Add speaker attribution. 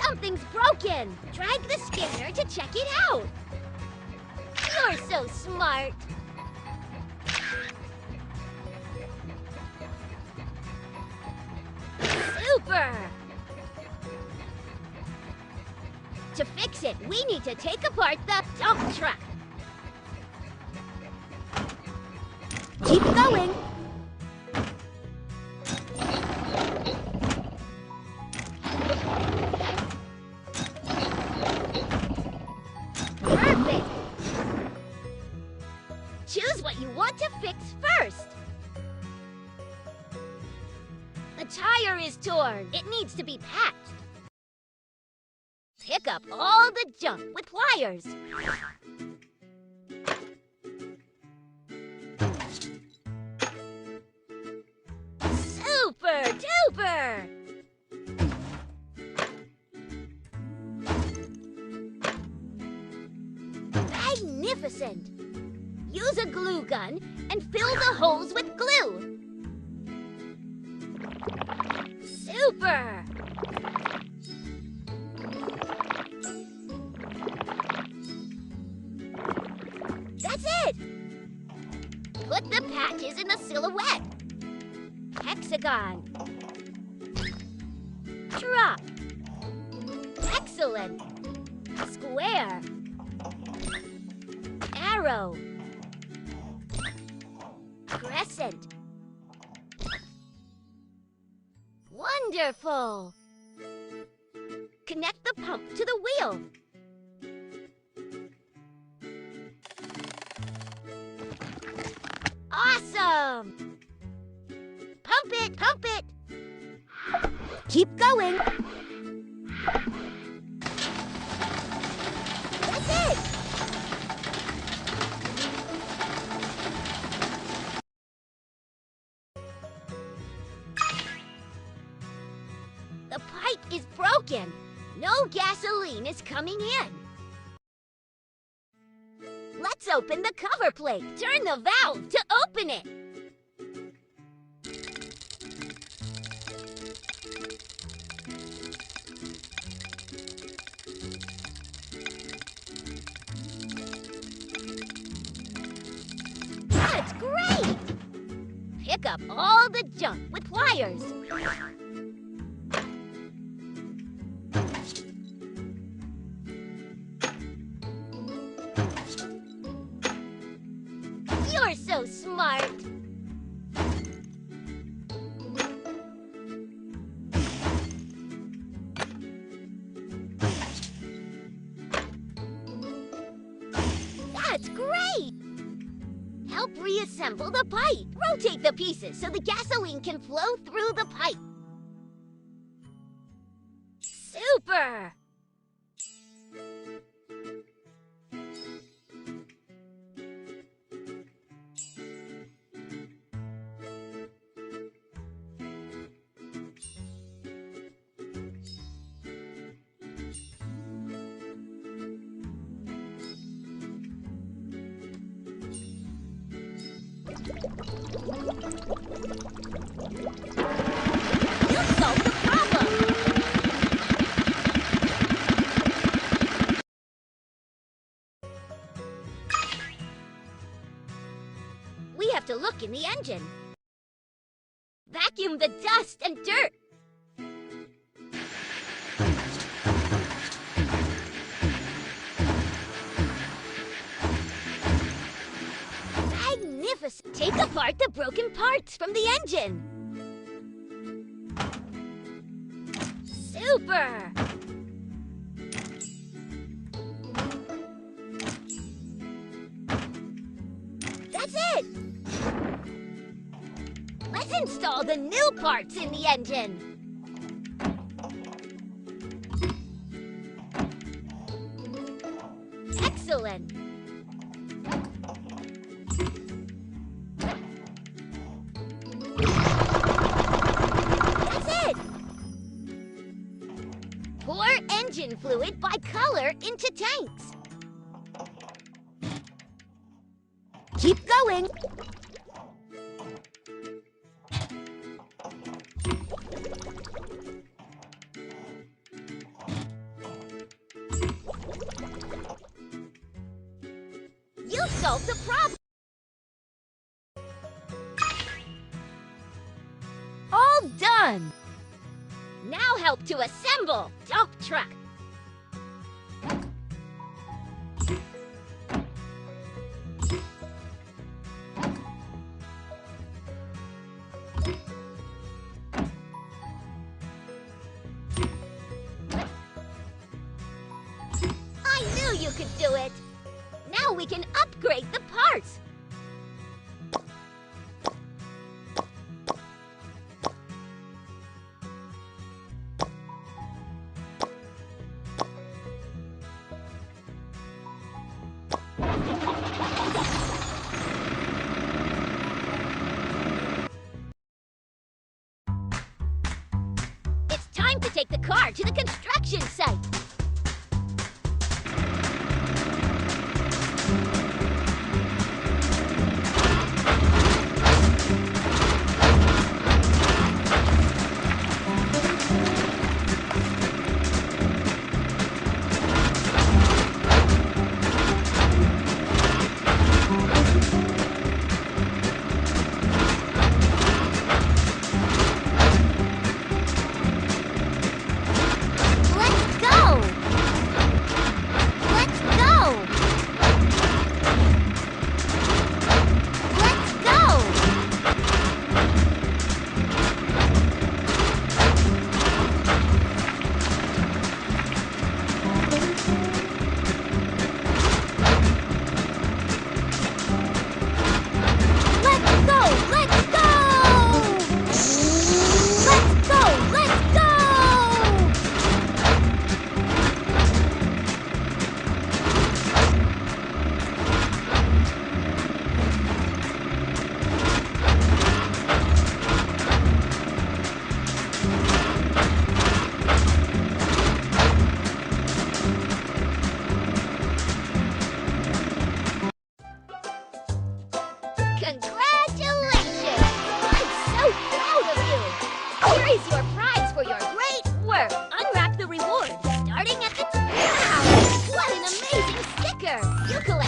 Speaker 1: Something's broken! Drag the scanner to check it out! You're so smart! Super! To fix it, we need to take apart the dump truck. Keep going! Perfect! Choose what you want to fix first. The tire is torn. It needs to be patched. Pick up all the junk with pliers. Super duper! Magnificent! Use a glue gun and fill the holes with glue. Super! That's it! Put the patches in the silhouette. Hexagon. Truck. Excellent. Square. Arrow. Crescent. Wonderful! Connect the pump to the wheel. Awesome! Pump it, pump it! Keep going! That's it! The pipe is broken. No gasoline is coming in. Let's open the cover plate. Turn the valve to open it. That's great! Pick up all the junk with pliers. You're so smart! That's great! Help reassemble the pipe. Rotate the pieces so the gasoline can flow through the pipe. Super! You solved the problem! We have to look in the engine. Vacuum the dust and dirt. Magnificent! Take apart the broken parts from the engine. Super! That's it! Let's install the new parts in the engine. Excellent! That's it! Pour engine fluid by color into tanks. Keep going! solve the problem. All done! Now help to assemble dump truck. I knew you could do it! Now we can upgrade the parts! It's time to take the car to the construction site! Congratulations! I'm so proud of you! Here is your prize for your great work! Unwrap the reward, starting at the top! Wow! What an amazing sticker! You collect